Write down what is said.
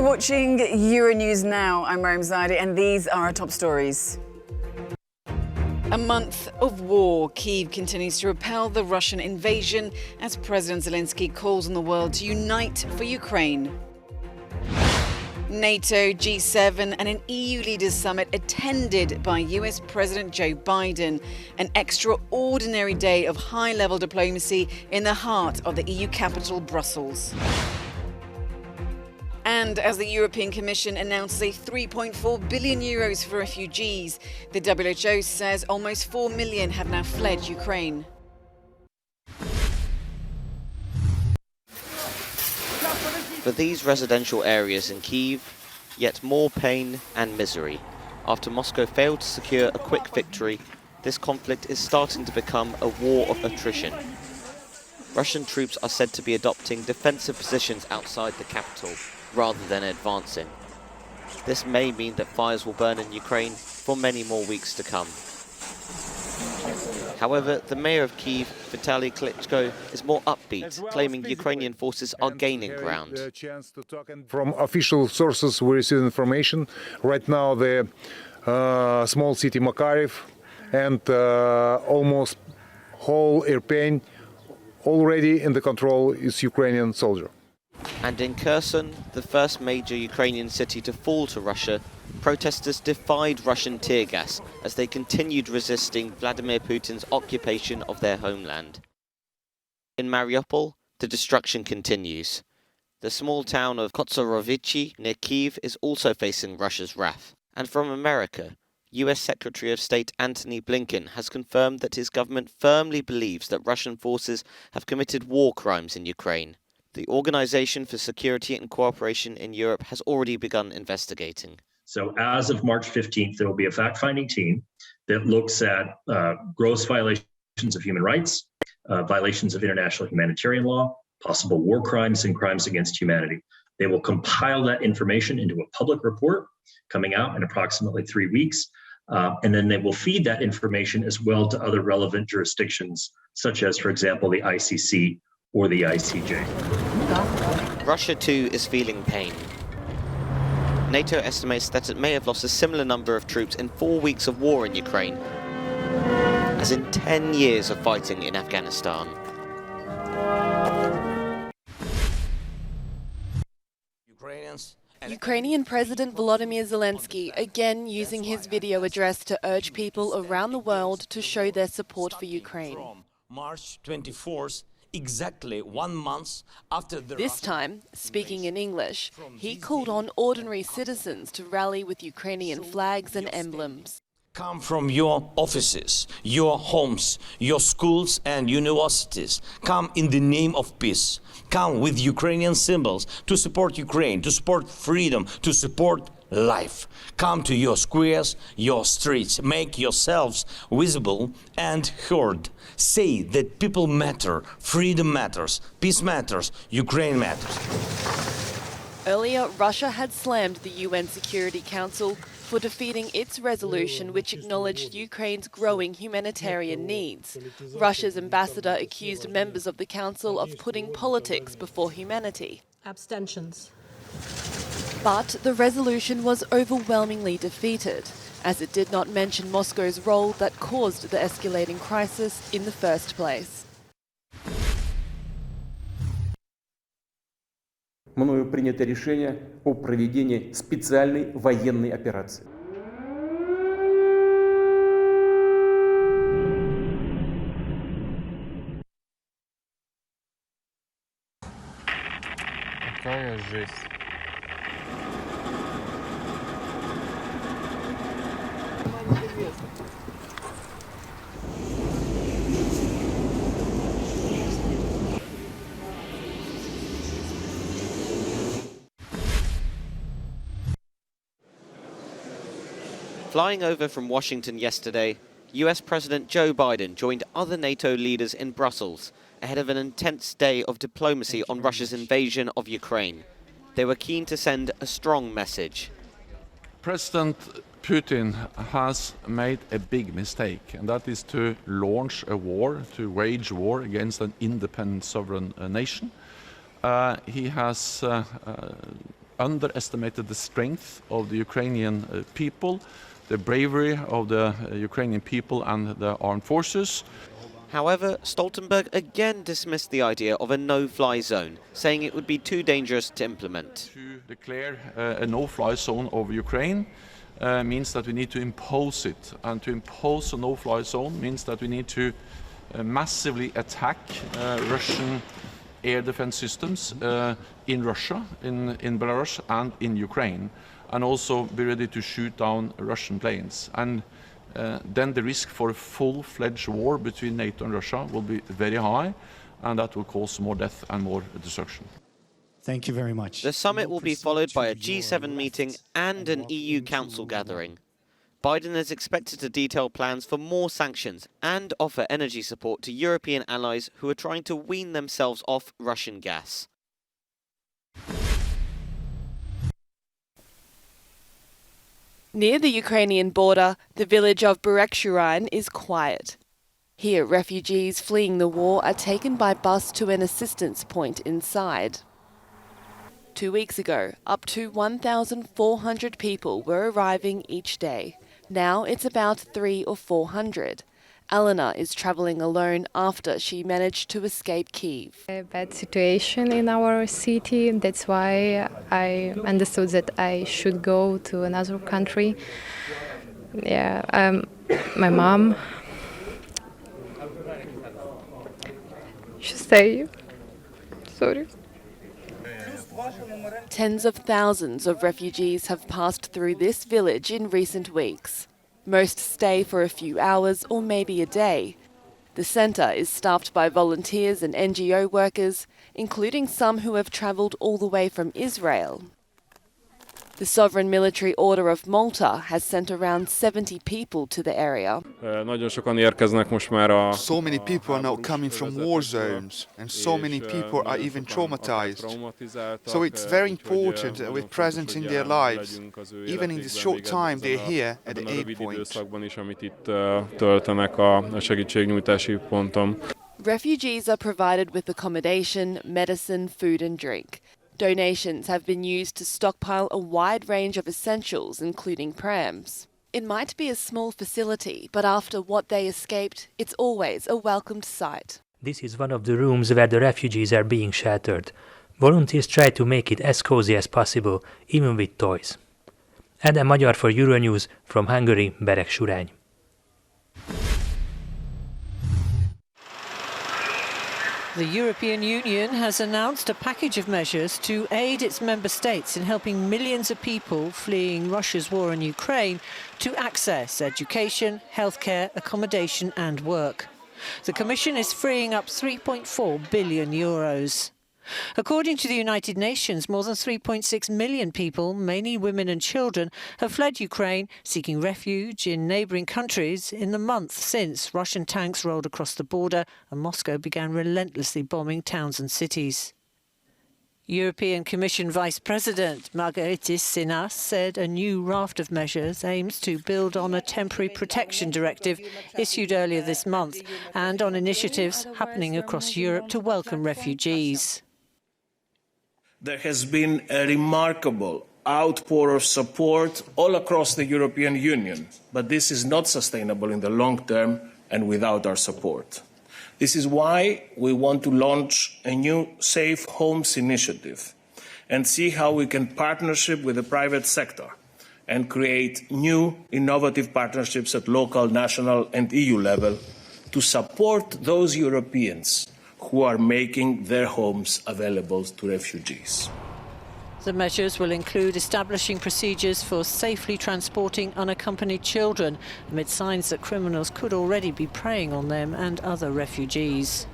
watching Euronews Now. I'm Rome Zaidi, and these are our top stories. A month of war. Kyiv continues to repel the Russian invasion as President Zelensky calls on the world to unite for Ukraine. NATO, G7 and an EU leaders summit attended by US President Joe Biden. An extraordinary day of high-level diplomacy in the heart of the EU capital, Brussels. And as the European Commission announces a €3.4 billion for refugees, the WHO says almost 4 million have now fled Ukraine. For these residential areas in Kyiv, yet more pain and misery. After Moscow failed to secure a quick victory, this conflict is starting to become a war of attrition. Russian troops are said to be adopting defensive positions outside the capital, rather than advancing. This may mean that fires will burn in Ukraine for many more weeks to come. However, the mayor of Kyiv, Vitaly Klitschko, is more upbeat, claiming Ukrainian forces are gaining ground. From official sources we receive information. Right now the small city Makariv and almost whole Irpin already in the control is Ukrainian soldier. And in Kherson, the first major Ukrainian city to fall to Russia, protesters defied Russian tear gas as they continued resisting Vladimir Putin's occupation of their homeland. In Mariupol, the destruction continues. The small town of Kotsorovichi near Kyiv is also facing Russia's wrath. And from America, US Secretary of State Antony Blinken has confirmed that his government firmly believes that Russian forces have committed war crimes in Ukraine. The Organization for Security and Cooperation in Europe has already begun investigating. So as of March 15th, there will be a fact-finding team that looks at gross violations of human rights, violations of international humanitarian law, possible war crimes and crimes against humanity. They will compile that information into a public report coming out in approximately 3 weeks. And then they will feed that information as well to other relevant jurisdictions, such as, for example, the ICC or the ICJ. Russia too is feeling pain. NATO estimates that it may have lost a similar number of troops in 4 weeks of war in Ukraine, as in 10 years of fighting in Afghanistan. Ukrainian President Volodymyr Zelensky again using his video address to urge people around the world to show their support for Ukraine. March 24th, exactly 1 month after the... This time, speaking in English, he called on ordinary citizens to rally with Ukrainian flags and emblems. Come from your offices, your homes, your schools and universities. Come in the name of peace. Come with Ukrainian symbols to support Ukraine, to support freedom, to support life. Come to your squares, your streets. Make yourselves visible and heard. Say that people matter, freedom matters, peace matters, Ukraine matters. Earlier, Russia had slammed the UN Security Council for defeating its resolution which acknowledged Ukraine's growing humanitarian needs. Russia's ambassador accused members of the council of putting politics before humanity. Abstentions. But the resolution was overwhelmingly defeated, as it did not mention Moscow's role that caused the escalating crisis in the first place. Мною принято решение о проведении специальной военной операции. Какая жесть. Flying over from Washington yesterday, US President Joe Biden joined other NATO leaders in Brussels ahead of an intense day of diplomacy on Russia's invasion of Ukraine. They were keen to send a strong message. President Putin has made a big mistake, and that is to launch a war, to wage war against an independent sovereign nation. He has underestimated the strength of the Ukrainian people, the bravery of the Ukrainian people and the armed forces. However, Stoltenberg again dismissed the idea of a no-fly zone, saying it would be too dangerous to implement. To declare a no-fly zone over Ukraine means that we need to impose it, and to impose a no-fly zone means that we need to massively attack Russian air defense systems in Russia, in Belarus and in Ukraine, and also be ready to shoot down Russian planes. And then the risk for a full-fledged war between NATO and Russia will be very high, and that will cause more death and more destruction. Thank you very much. The summit will be followed by a G7 meeting and an EU Council gathering. Biden is expected to detail plans for more sanctions and offer energy support to European allies who are trying to wean themselves off Russian gas. Near the Ukrainian border, the village of Burekshurine is quiet. Here, refugees fleeing the war are taken by bus to an assistance point inside. 2 weeks ago, up to 1,400 people were arriving each day. Now it's about 300 or 400. Elena is travelling alone after she managed to escape Kyiv. A bad situation in our city, that's why I understood that I should go to another country. My mom, she stay. Sorry. Tens of thousands of refugees have passed through this village in recent weeks. Most stay for a few hours or maybe a day. The centre is staffed by volunteers and NGO workers, including some who have travelled all the way from Israel. The Sovereign Military Order of Malta has sent around 70 people to the area. So many people are now coming from war zones, and so many people are even traumatized. So it's very important that we're present in their lives. Even in this short time they're here at the aid point. Refugees are provided with accommodation, medicine, food and drink. Donations have been used to stockpile a wide range of essentials, including prams. It might be a small facility, but after what they escaped, it's always a welcomed sight. This is one of the rooms where the refugees are being sheltered. Volunteers try to make it as cozy as possible, even with toys. Eden Magyar for Euronews, from Hungary, Bereksurány. The European Union has announced a package of measures to aid its member states in helping millions of people fleeing Russia's war in Ukraine to access education, healthcare, accommodation and work. The Commission is freeing up €3.4 billion. According to the United Nations, more than 3.6 million people, mainly women and children, have fled Ukraine, seeking refuge in neighbouring countries in the month since Russian tanks rolled across the border and Moscow began relentlessly bombing towns and cities. European Commission Vice President Margaritis Sinas said a new raft of measures aims to build on a temporary protection directive issued earlier this month and on initiatives happening across Europe to welcome refugees. There has been a remarkable outpour of support all across the European Union, but this is not sustainable in the long term and without our support. This is why we want to launch a new Safe Homes initiative and see how we can partnership with the private sector and create new innovative partnerships at local, national and EU level to support those Europeans who are making their homes available to refugees. The measures will include establishing procedures for safely transporting unaccompanied children, amid signs that criminals could already be preying on them and other refugees.